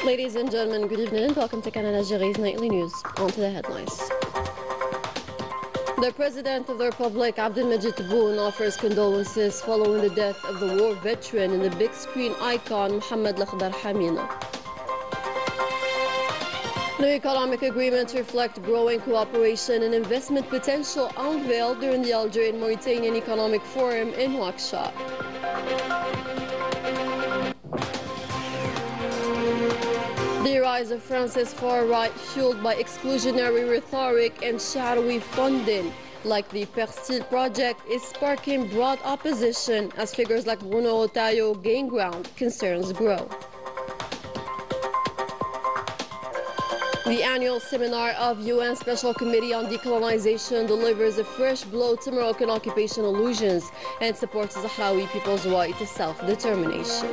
Ladies and gentlemen, good evening and welcome to Canal Algérie's nightly news. On to the headlines. The President of the Republic, Abdelmajid Tebboune, offers condolences following the death of the war veteran and the big screen icon Mohamed Lakhdar Hamina. New economic agreements reflect growing cooperation and investment potential unveiled during the Algerian-Mauritanian Economic Forum in Nouakchott. The rise of France's far right, fueled by exclusionary rhetoric and shadowy funding, like the Persil project, is sparking broad opposition as figures like Bruno Retailleau gain ground, concerns grow. The annual seminar of UN Special Committee on Decolonization delivers a fresh blow to Moroccan occupation illusions and supports the Sahrawi people's right to self-determination.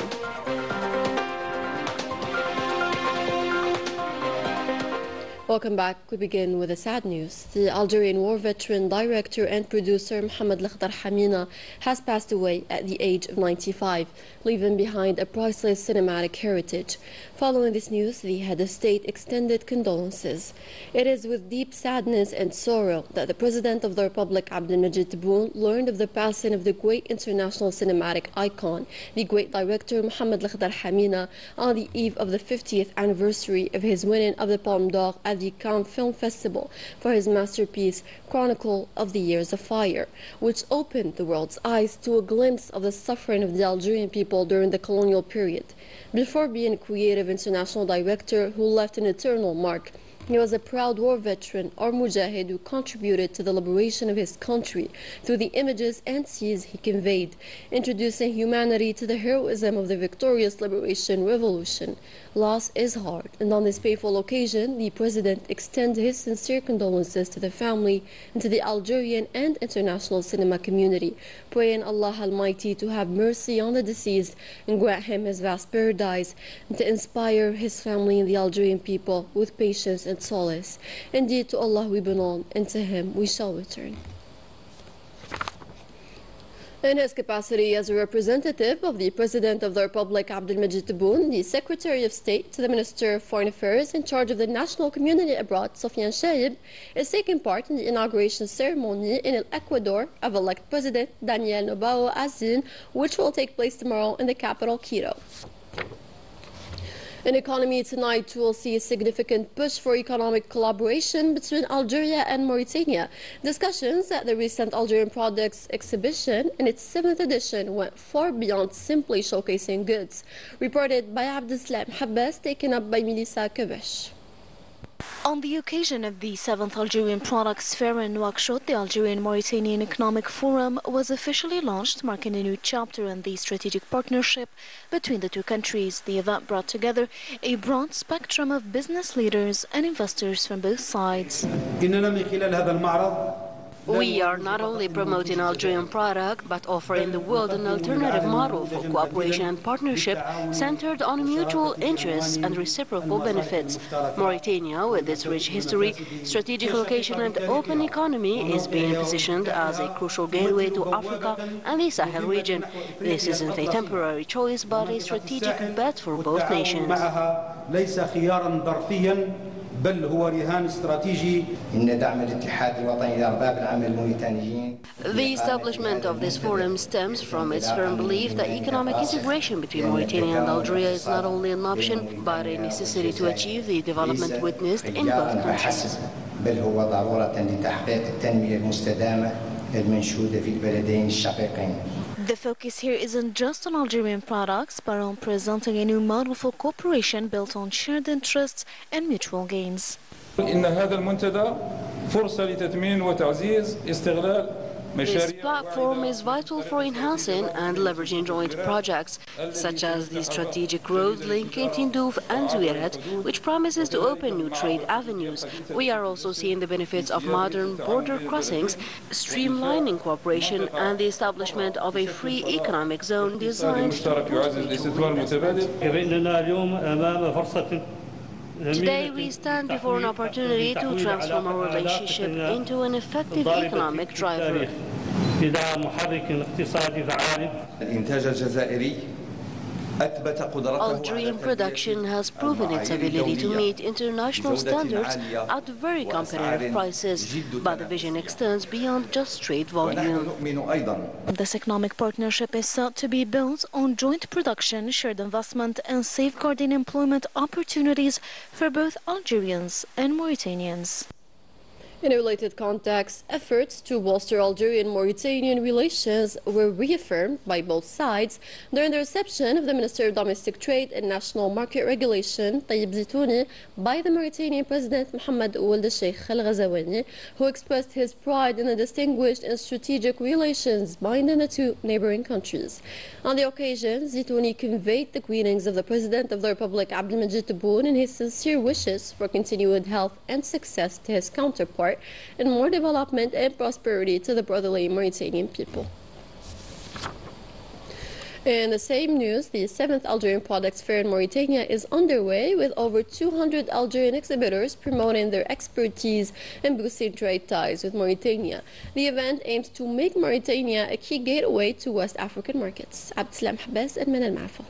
Welcome back. We begin with the sad news. The Algerian war veteran, director and producer Mohamed Lakhdar Hamina has passed away at the age of 95, leaving behind a priceless cinematic heritage. Following this news, the head of state extended condolences. It is with deep sadness and sorrow that the President of the Republic, Abdelmajid Tebboune, learned of the passing of the great international cinematic icon, the great director Mohamed Lakhdar Hamina, on the eve of the 50th anniversary of his winning of the Palme d'Or at the Cannes Film Festival for his masterpiece Chronicle of the Years of Fire, which opened the world's eyes to a glimpse of the suffering of the Algerian people during the colonial period. Before being a creative international director who left an eternal mark, he was a proud war veteran or mujahid who contributed to the liberation of his country through the images and scenes he conveyed, introducing humanity to the heroism of the victorious liberation revolution. Loss is hard, and on this painful occasion, the President extends his sincere condolences to the family and to the Algerian and international cinema community, praying Allah Almighty to have mercy on the deceased and grant him his vast paradise, and to inspire his family and the Algerian people with patience and solace. Indeed, to Allah we belong, and to Him we shall return. In his capacity as a representative of the President of the Republic, Abdelmajid Tebboune, the Secretary of State to the Minister of Foreign Affairs in charge of the national community abroad, Sofiane Chaib, is taking part in the inauguration ceremony in Ecuador of elect President Daniel Noboa Azin, which will take place tomorrow in the capital, Quito. In economy tonight, we'll see a significant push for economic collaboration between Algeria and Mauritania. Discussions at the recent Algerian Products exhibition in its 7th edition went far beyond simply showcasing goods. Reported by Abdeslam Habbas, taken up by Melissa Kebesh. On the occasion of the 7th Algerian Products Fair in Nouakchott, the Algerian-Mauritanian Economic Forum was officially launched, marking a new chapter in the strategic partnership between the two countries. The event brought together a broad spectrum of business leaders and investors from both sides. We are not only promoting Algerian product, but offering the world an alternative model for cooperation and partnership centered on mutual interests and reciprocal benefits. Mauritania, with its rich history, strategic location and open economy, is being positioned as a crucial gateway to Africa and the Sahel region. This isn't a temporary choice, but a strategic bet for both nations. بل هو رهان استراتيجي إن دعم الاتحاد الوطني لأرباب العمل الموريتانيين. The establishment of this forum stems from its firm belief that economic integration between Mauritania and Algeria is not only an option, but a necessity to achieve the development witnessed in both countries. بل هو ضرورة لتحقيق التنمية المستدامة المنشودة في البلدين الشقيقين. The focus here isn't just on Algerian products, but on presenting a new model for cooperation built on shared interests and mutual gains. إن هذا المنتدى فرصة لتثمين وتعزيز استغلال This platform is vital for enhancing and leveraging joint projects, such as the strategic road linking Tindouf and Zouirat, which promises to open new trade avenues. We are also seeing the benefits of modern border crossings, streamlining cooperation, and the establishment of a free economic zone designed Today, we stand before an opportunity to transform our relationship into an effective economic driver. الإنتاج الجزائري Algerian production has proven its ability to meet international standards at very competitive prices, but the vision extends beyond just trade volume. This economic partnership is sought to be built on joint production, shared investment, and safeguarding employment opportunities for both Algerians and Mauritanians. In a related context, efforts to bolster Algerian-Mauritanian relations were reaffirmed by both sides during the reception of the Minister of Domestic Trade and National Market Regulation, Tayyip Zitouni, by the Mauritanian President Mohamed Ould Sheikh Al Ghazouani, who expressed his pride in the distinguished and strategic relations binding the two neighboring countries. On the occasion, Zitouni conveyed the greetings of the President of the Republic, Abdelmajid Tebboune, and his sincere wishes for continued health and success to his counterpart and more development and prosperity to the brotherly Mauritanian people. In the same news, the 7th Algerian Products Fair in Mauritania is underway with over 200 Algerian exhibitors promoting their expertise and boosting trade ties with Mauritania. The event aims to make Mauritania a key gateway to West African markets. Abdeslam Habas and Manal Mafo.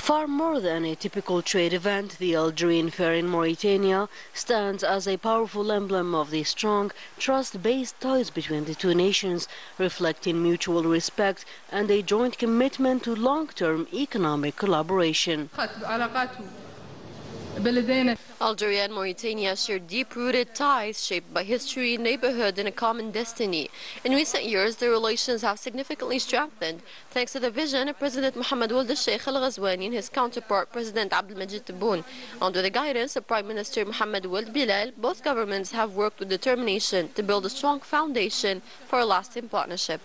Far more than a typical trade event, the Algerian Fair in Mauritania stands as a powerful emblem of the strong, trust-based ties between the two nations, reflecting mutual respect and a joint commitment to long-term economic collaboration. Algeria and Mauritania share deep-rooted ties shaped by history, neighborhood, and a common destiny. In recent years, their relations have significantly strengthened thanks to the vision of President Mohamed Ould Sheikh Al Ghazouani and his counterpart, President Abdelmajid Tebboune. Under the guidance of Prime Minister Mohamed Ould Bilal, both governments have worked with determination to build a strong foundation for a lasting partnership.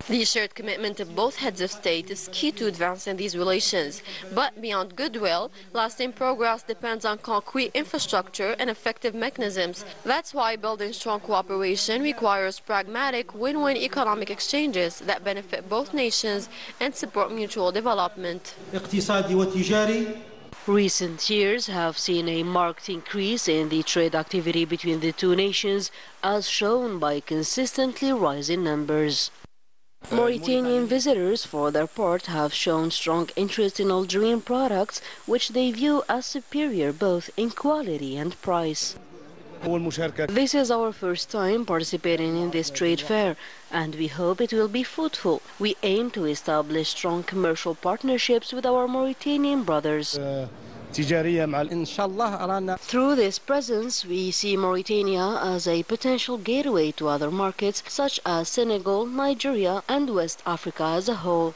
The shared commitment of both heads of state is key to advancing these relations. But beyond goodwill, lasting progress depends on concrete infrastructure and effective mechanisms. That's why building strong cooperation requires pragmatic, win-win economic exchanges that benefit both nations and support mutual development. Recent years have seen a marked increase in the trade activity between the two nations, as shown by consistently rising numbers. Mauritanian visitors, for their part, have shown strong interest in Algerian products, which they view as superior both in quality and price. This is our first time participating in this trade fair, and we hope it will be fruitful. We aim to establish strong commercial partnerships with our Mauritanian brothers. Through this presence, we see Mauritania as a potential gateway to other markets such as Senegal, Nigeria, and West Africa as a whole.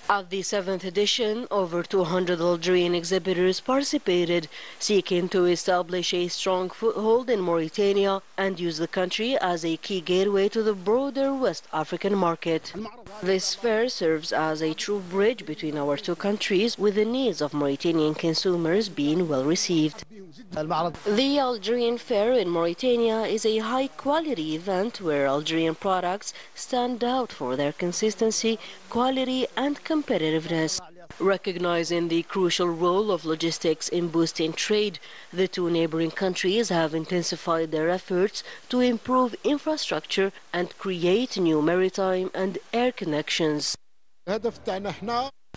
At the 7th edition, over 200 Algerian exhibitors participated, seeking to establish a strong foothold in Mauritania and use the country as a key gateway to the broader West African market. This fair serves as a true bridge between our two countries, with the needs of Mauritanian consumers being well received. The Algerian Fair in Mauritania is a high-quality event where Algerian products stand out for their consistency, quality, and competitiveness. Recognizing the crucial role of logistics in boosting trade, the two neighboring countries have intensified their efforts to improve infrastructure and create new maritime and air connections.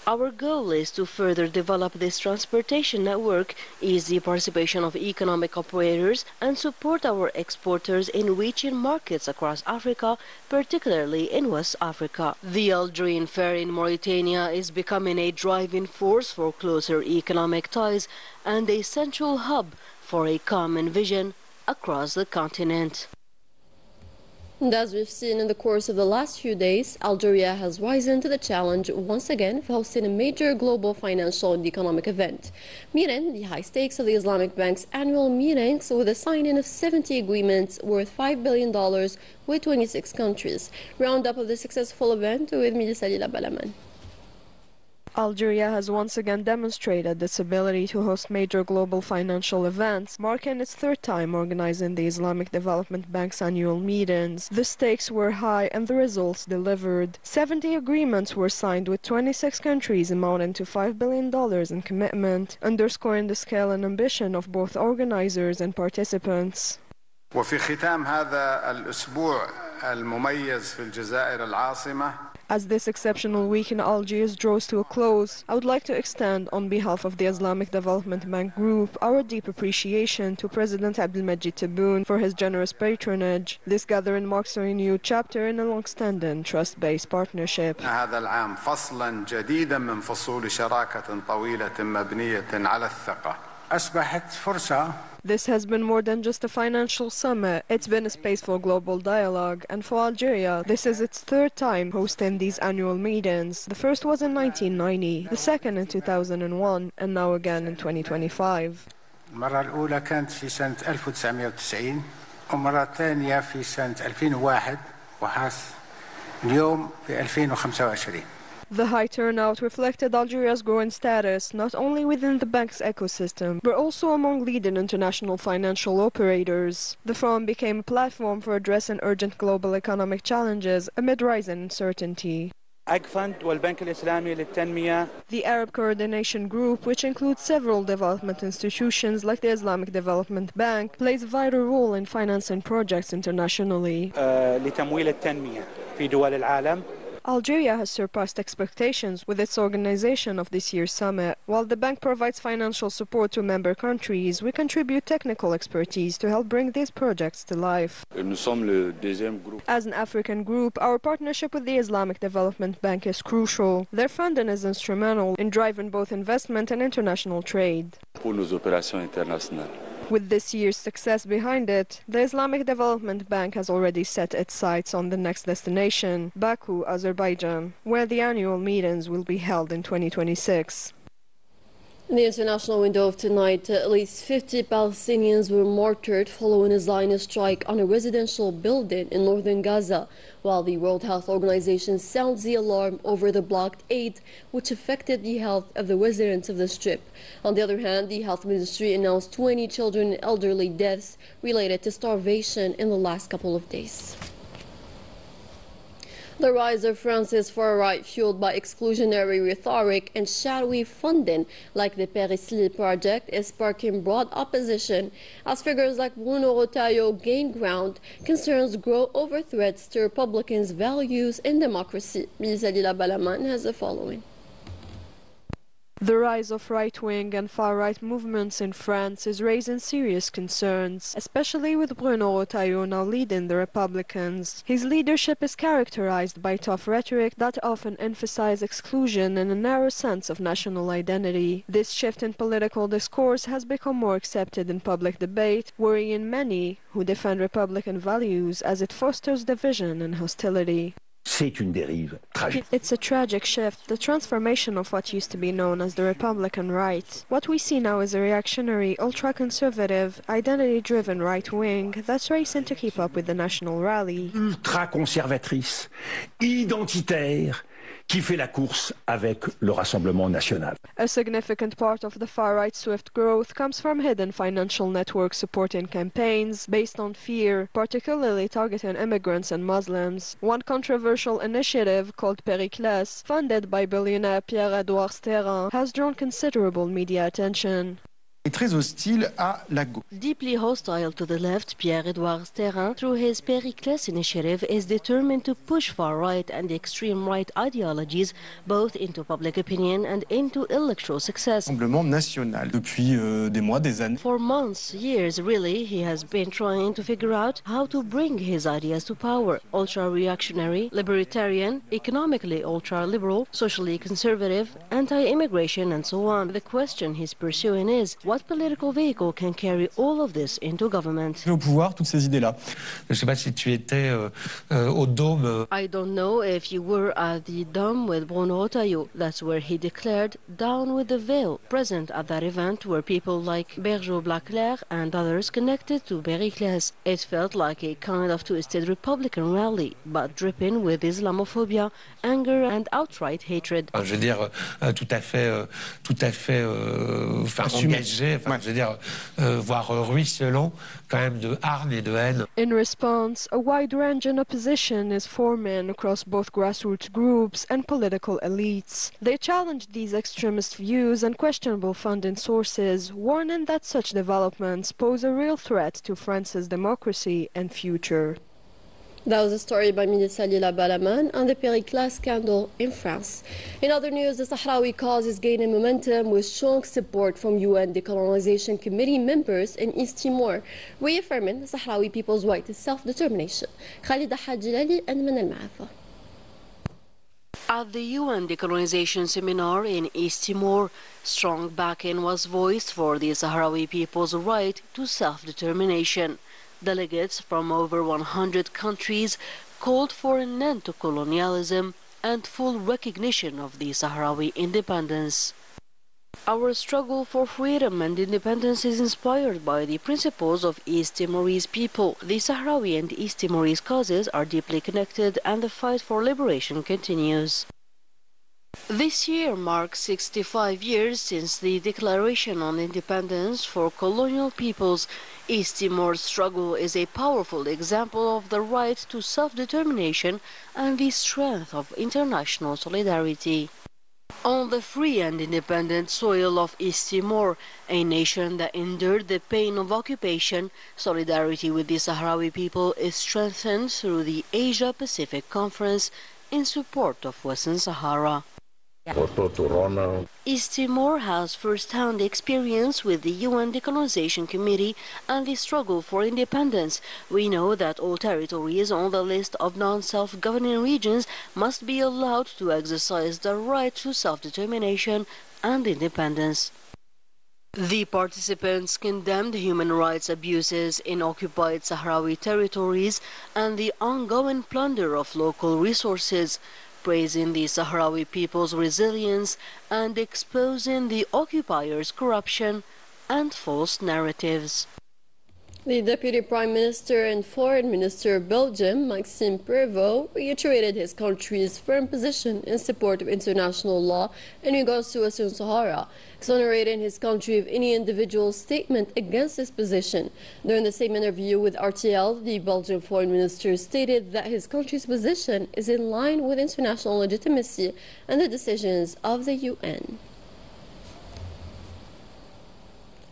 Our goal is to further develop this transportation network, ease the participation of economic operators, and support our exporters in reaching markets across Africa, particularly in West Africa. The Algerian Fair in Mauritania is becoming a driving force for closer economic ties and a central hub for a common vision across the continent. And as we've seen in the course of the last few days, Algeria has risen to the challenge once again of hosting a major global financial and economic event, meeting the high stakes of the Islamic Bank's annual meetings with the signing of 70 agreements worth $5 billion with 26 countries. Roundup of the successful event with Midisali Balaman. Algeria has once again demonstrated its ability to host major global financial events, marking its third time organizing the Islamic Development Bank's annual meetings. The stakes were high and the results delivered. 70 agreements were signed with 26 countries amounting to $5 billion in commitment, underscoring the scale and ambition of both organizers and participants. وفي ختام هذا الأسبوع المميز في الجزائر العاصمة. As this exceptional week in Algiers draws to a close, I would like to extend, on behalf of the Islamic Development Bank Group, our deep appreciation to President Abdelmajid Tebboune for his generous patronage. This gathering marks a renewed chapter in a long-standing trust-based partnership. هذا العام فصلا جديدا من فصول شراكة طويلة مبنية على الثقة. أصبحت فرصة. This has been more than just a financial summit. It's been a space for global dialogue. And for Algeria, this is its third time hosting these annual meetings. The first was in 1990, the second in 2001, and now again in 2025. المرة الأولى كانت في سنة 1990 ومرة ثانية في سنة 2001 اليوم في 2025. The high turnout reflected Algeria's growing status, not only within the bank's ecosystem, but also among leading international financial operators. The forum became a platform for addressing urgent global economic challenges amid rising uncertainty. The Arab Coordination Group, which includes several development institutions like the Islamic Development Bank, plays a vital role in financing projects internationally. Algeria has surpassed expectations with its organization of this year's summit. While the bank provides financial support to member countries, we contribute technical expertise to help bring these projects to life. As an African group, our partnership with the Islamic Development Bank is crucial. Their funding is instrumental in driving both investment and international trade. With this year's success behind it, the Islamic Development Bank has already set its sights on the next destination, Baku, Azerbaijan, where the annual meetings will be held in 2026. In the international window of tonight, at least 50 Palestinians were martyred following a Zionist strike on a residential building in northern Gaza, while the World Health Organization sounds the alarm over the blocked aid, which affected the health of the residents of the Strip. On the other hand, the health ministry announced 20 children and elderly deaths related to starvation in the last couple of days. The rise of France's far-right, fueled by exclusionary rhetoric and shadowy funding like the Paris-Lille project, is sparking broad opposition as figures like Bruno Retailleau gain ground. Concerns grow over threats to Republicans' values and democracy. Misalila Balaman has the following. The rise of right-wing and far-right movements in France is raising serious concerns, especially with Bruno Retailleau now leading the Republicans. His leadership is characterized by tough rhetoric that often emphasizes exclusion and a narrow sense of national identity. This shift in political discourse has become more accepted in public debate, worrying many who defend Republican values as it fosters division and hostility. It's a tragic shift, the transformation of what used to be known as the Republican right. What we see now is a reactionary, ultra-conservative, identity-driven right-wing that's racing to keep up with the national rally. Ultra-conservatrice, identitaire, qui fait la course avec le Rassemblement national. A significant part of the far-right swift growth comes from hidden financial networks supporting campaigns based on fear, particularly targeting immigrants and Muslims. One controversial initiative called Périclès, funded by billionaire Pierre-Edouard Sterrin, has drawn considerable media attention. Deeply hostile to the left, Pierre-Edouard Sterrin, through his Périclès initiative, is determined to push far-right and extreme-right ideologies both into public opinion and into electoral success. For months, years really, he has been trying to figure out how to bring his ideas to power. Ultra-reactionary, libertarian, economically ultra-liberal, socially conservative, anti-immigration and so on. The question he's pursuing is, what political vehicle can carry all of this into government? I don't know if you were at the Dome with Bruno Retailleau. That's where he declared, "Down with the veil." Present at that event were people like Bergeau Blaclair and others connected to Périclès. It felt like a kind of twisted Republican rally, but dripping with Islamophobia, anger and outright hatred. tout à fait engagé, je veux dire, voire ruisselant quand même de hargne et de haine. In response, a wide-ranging opposition is forming across both grassroots groups and political elites. They challenge these extremist views and questionable funding sources, warning that such developments pose a real threat to France's democracy and future. That was a story by Minister Lila Balaman on the Pericles scandal in France. In other news, the Sahrawi cause is gaining momentum with strong support from UN Decolonization Committee members in East Timor, reaffirming the Sahrawi people's right to self-determination. Khalida Hajilali and Manal Maafa. At the UN Decolonization Seminar in East Timor, strong backing was voiced for the Sahrawi people's right to self-determination. Delegates from over 100 countries called for an end to colonialism and full recognition of the Sahrawi independence. Our struggle for freedom and independence is inspired by the principles of East Timorese people. The Sahrawi and East Timorese causes are deeply connected and the fight for liberation continues. This year marks 65 years since the Declaration on Independence for colonial peoples. East Timor's struggle is a powerful example of the right to self-determination and the strength of international solidarity. On the free and independent soil of East Timor, a nation that endured the pain of occupation, solidarity with the Sahrawi people is strengthened through the Asia-Pacific Conference in support of Western Sahara. East Timor has first-hand experience with the UN Decolonization Committee and the struggle for independence. We know that all territories on the list of non-self-governing regions must be allowed to exercise the right to self-determination and independence. The participants condemned human rights abuses in occupied Sahrawi territories and the ongoing plunder of local resources, praising the Sahrawi people's resilience and exposing the occupiers' corruption and false narratives. The Deputy Prime Minister and Foreign Minister of Belgium, Maxime Prevot, reiterated his country's firm position in support of international law in regards to Western Sahara, exonerating his country of any individual statement against his position. During the same interview with RTL, the Belgian Foreign Minister stated that his country's position is in line with international legitimacy and the decisions of the UN.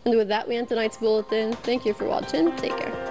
And with that, we end tonight's bulletin. Thank you for watching. Take care.